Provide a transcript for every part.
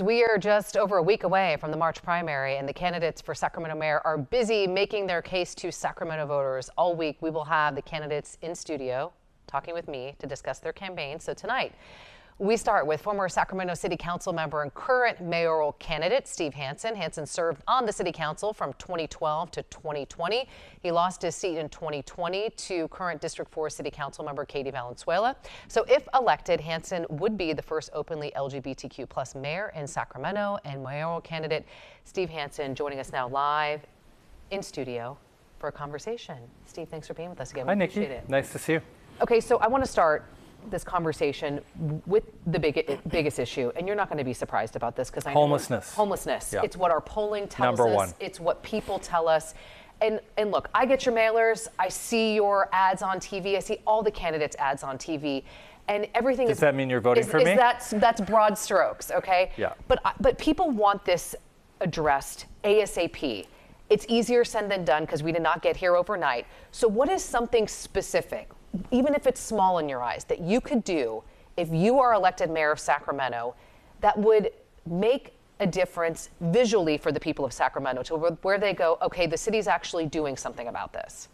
We are just over a week away from the March primary, and the candidates for Sacramento mayor are busy making their case to Sacramento voters. All week, we will have the candidates in studio talking with me to discuss their campaigns. So tonight, we start with former Sacramento City Council member and current mayoral candidate Steve Hansen. Hansen served on the City Council from 2012 to 2020. He lost his seat in 2020 to current District 4 City Council member Katie Valenzuela. So if elected, Hansen would be the first openly LGBTQ plus mayor in Sacramento, and mayoral candidate Steve Hansen joining us now live in studio for a conversation. Steve, thanks for being with us again. Hi, Nikki. Nice to see you. Okay, so I want to start this conversation with the biggest issue, and you're not going to be surprised about this because I know homelessness. Yeah. It's what our polling tells us. It's what people tell us. And look, I get your mailers. I see your ads on TV. I see all the candidates' ads on TV, and everything. Does that mean you're voting for me? That's broad strokes, okay? Yeah. But people want this addressed ASAP. It's easier said than done because we did not get here overnight. So what is something specific, even if it's small in your eyes, that you could do if you are elected mayor of Sacramento that would make a difference visually for the people of Sacramento, to where they go, okay, the city's actually doing something about this?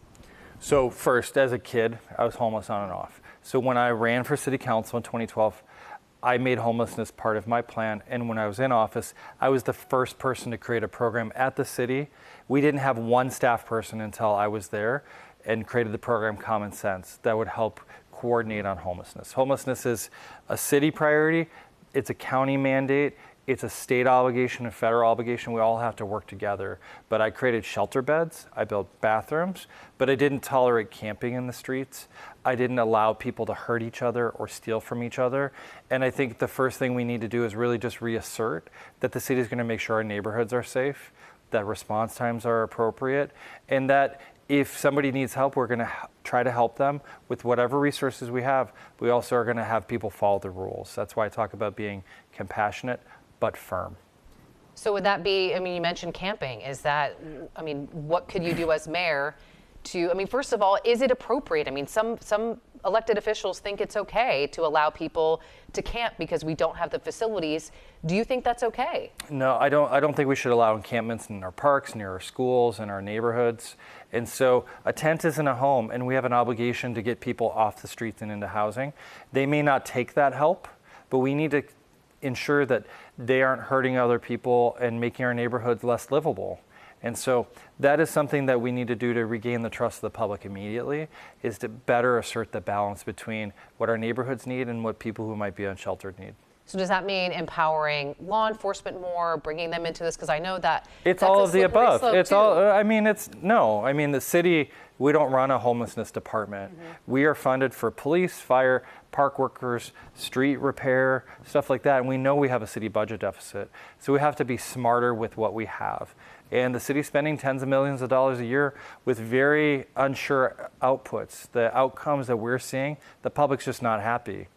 So first, as a kid, I was homeless on and off. So when I ran for city council in 2012, I made homelessness part of my plan. And when I was in office, I was the first person to create a program at the city. We didn't have one staff person until I was there, and created the program Common Sense that would help coordinate on homelessness. Homelessness is a city priority, it's a county mandate, it's a state obligation, a federal obligation. We all have to work together. But I created shelter beds, I built bathrooms, but I didn't tolerate camping in the streets. I didn't allow people to hurt each other or steal from each other. And I think the first thing we need to do is really just reassert that the city is going to make sure our neighborhoods are safe, that response times are appropriate, and that if somebody needs help, we're going to try to help them with whatever resources we have. We also are going to have people follow the rules. That's why I talk about being compassionate but firm. So would that be, I mean, you mentioned camping. Is that, I mean, what could you do as mayor to, I mean, first of all, is it appropriate? I mean, some elected officials think it's okay to allow people to camp because we don't have the facilities. Do you think that's okay? No, I don't think we should allow encampments in our parks, near our schools, and our neighborhoods. And so a tent isn't a home, and we have an obligation to get people off the streets and into housing. They may not take that help, but we need to ensure that they aren't hurting other people and making our neighborhoods less livable. And so that is something that we need to do to regain the trust of the public immediately, is to better assert the balance between what our neighborhoods need and what people who might be unsheltered need. So does that mean empowering law enforcement more, bringing them into this? Because I know that it's all of the above. It's all, I mean, the city, we don't run a homelessness department. Mm-hmm. We are funded for police, fire, park workers, street repair, stuff like that. And we know we have a city budget deficit. So we have to be smarter with what we have. And the city's spending tens of millions of dollars a year with very unsure outputs. The outcomes that we're seeing, the public's just not happy.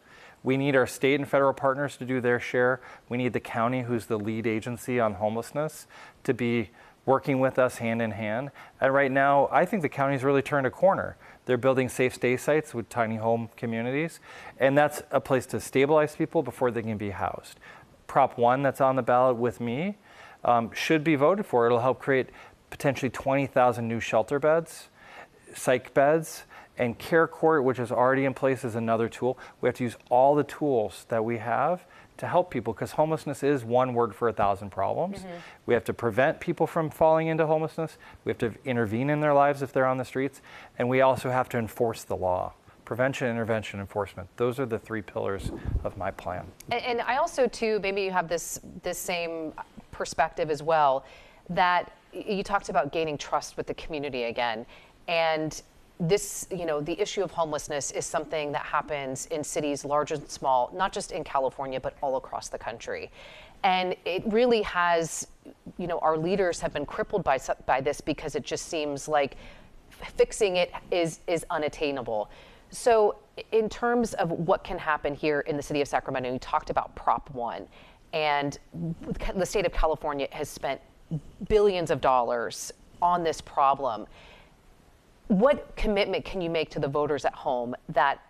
We need our state and federal partners to do their share. We need the county, who's the lead agency on homelessness, to be working with us hand in hand. And right now, I think the county's really turned a corner. They're building safe stay sites with tiny home communities. And that's a place to stabilize people before they can be housed. Prop 1 that's on the ballot with me should be voted for. It'll help create potentially 20,000 new shelter beds, psych beds, and Care Court, which is already in place, is another tool. We have to use all the tools that we have to help people, because homelessness is one word for 1,000 problems. Mm-hmm. We have to prevent people from falling into homelessness. We have to intervene in their lives if they're on the streets. And we also have to enforce the law. Prevention, intervention, enforcement. Those are the three pillars of my plan. And I also, too, maybe you have this same perspective as well, that you talked about gaining trust with the community again. And this, the issue of homelessness is something that happens in cities large and small, not just in California, but all across the country. And it really has, our leaders have been crippled by this, because it just seems like fixing it is unattainable. So in terms of what can happen here in the city of Sacramento, you talked about Prop 1, and the state of California has spent billions of dollars on this problem. What commitment can you make to the voters at home that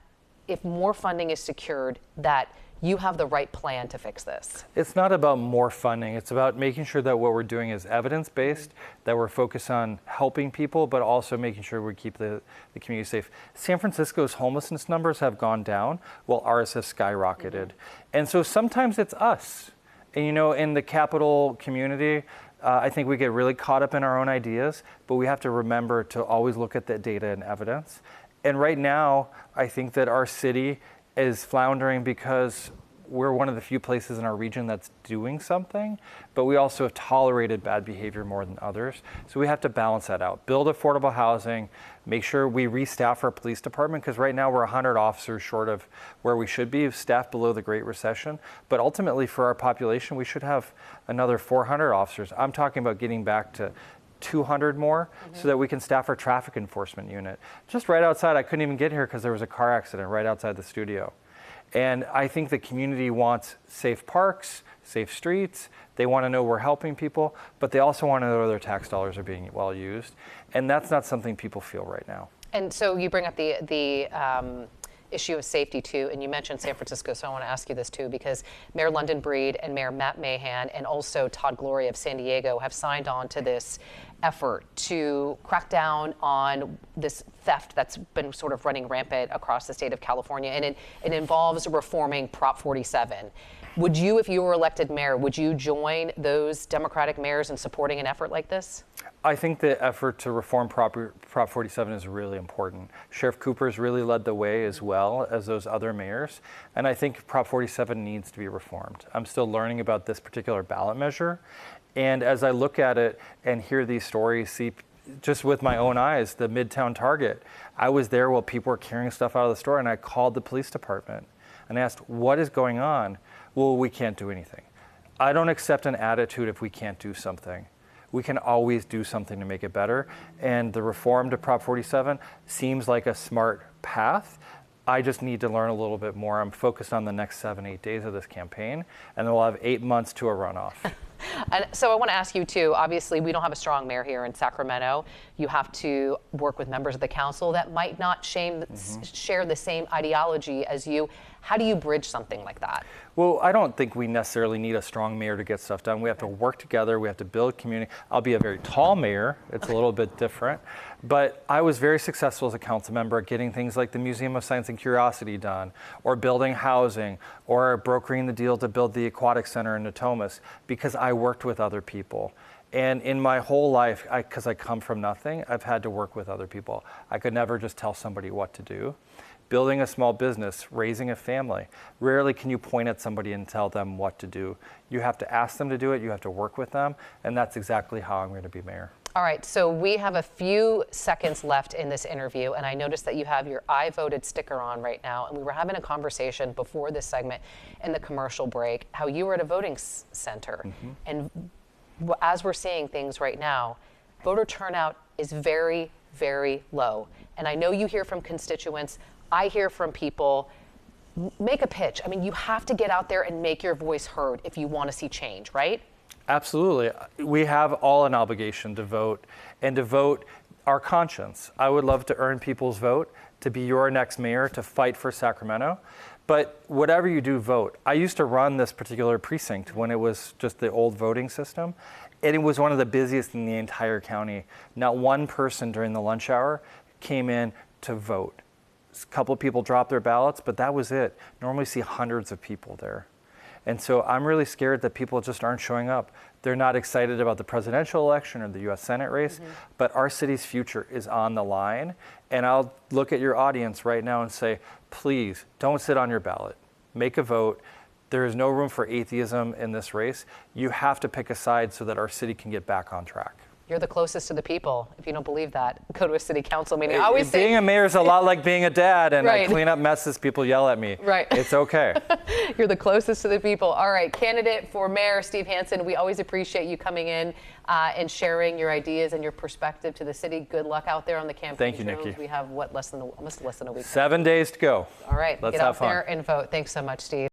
if more funding is secured, that you have the right plan to fix this. It's not about more funding. It's about making sure that what we're doing is evidence-based, that we're focused on helping people, but also making sure we keep the community safe. San Francisco's homelessness numbers have gone down, while ours have skyrocketed. And so sometimes it's us. And in the capital community, I think we get really caught up in our own ideas, but we have to remember to always look at the data and evidence. And right now, I think that our city is floundering because we're one of the few places in our region that's doing something, but we also have tolerated bad behavior more than others. So we have to balance that out. Build affordable housing, make sure we restaff our police department, because right now we're 100 officers short of where we should be, staffed below the Great Recession. But ultimately for our population, we should have another 400 officers. I'm talking about getting back to 200 more so that we can staff our traffic enforcement unit. Just right outside, I couldn't even get here because there was a car accident right outside the studio. And I think the community wants safe parks, safe streets. They want to know we're helping people, but they also want to know their tax dollars are being well used. And that's not something people feel right now. And so you bring up the issue of safety too, and you mentioned San Francisco, so I want to ask you this too, because Mayor London Breed and Mayor Matt Mahan and also Todd Gloria of San Diego have signed on to this effort to crack down on this theft that's been sort of running rampant across the state of California, and it involves reforming Prop 47. Would you, if you were elected mayor, would you join those Democratic mayors in supporting an effort like this? I think the effort to reform Prop 47 is really important. Sheriff Cooper's really led the way as well as those other mayors, and I think Prop 47 needs to be reformed. I'm still learning about this particular ballot measure, and as I look at it and hear these stories, see just with my own eyes, the Midtown Target, I was there while people were carrying stuff out of the store, and I called the police department and asked, what is going on? Well, we can't do anything. I don't accept an attitude if we can't do something. We can always do something to make it better. And the reform to Prop 47 seems like a smart path. I just need to learn a little bit more. I'm focused on the next 7-8 days of this campaign, and then we'll have 8 months to a runoff. And so I want to ask you too, obviously we don't have a strong mayor here in Sacramento. You have to work with members of the council that might not share the same ideology as you. How do you bridge something like that? Well, I don't think we necessarily need a strong mayor to get stuff done. We have to work together. We have to build community. I'll be a very tall mayor. It's a little bit different. But I was very successful as a council member at getting things like the Museum of Science and Curiosity done, or building housing, or brokering the deal to build the Aquatic Center in Natomas, because I worked with other people. And in my whole life, because I come from nothing, I've had to work with other people. I could never just tell somebody what to do. Building a small business, raising a family, rarely can you point at somebody and tell them what to do. You have to ask them to do it, you have to work with them, and that's exactly how I'm going to be mayor. All right, so we have a few seconds left in this interview, and I noticed that you have your I voted sticker on right now, and we were having a conversation before this segment in the commercial break, how you were at a voting center, and as we're seeing things right now, voter turnout is very, very low. And I know you hear from constituents, I hear from people. Make a pitch. I mean, you have to get out there and make your voice heard if you want to see change, right? Absolutely. We have all an obligation to vote, and to vote our conscience. I would love to earn people's vote, to be your next mayor, to fight for Sacramento. But whatever you do, vote. I used to run this particular precinct when it was just the old voting system, and it was one of the busiest in the entire county. Not one person during the lunch hour came in to vote. A couple of people dropped their ballots, but that was it. Normally see hundreds of people there. And so I'm really scared that people just aren't showing up. They're not excited about the presidential election or the US Senate race, but our city's future is on the line. And I'll look at your audience right now and say, please don't sit on your ballot. Make a vote. There is no room for atheism in this race. You have to pick a side so that our city can get back on track. You're the closest to the people. If you don't believe that, go to a city council meeting. I always say, being a mayor is a lot like being a dad, and right. I clean up messes, people yell at me. Right. It's okay. You're the closest to the people. All right, candidate for mayor, Steve Hansen, we always appreciate you coming in and sharing your ideas and your perspective to the city. Good luck out there on the campaign. Thank you, trails. Nikki. We have, almost less than a week. 7 days to go. All right, Let's get have out fun. there and vote. Thanks so much, Steve.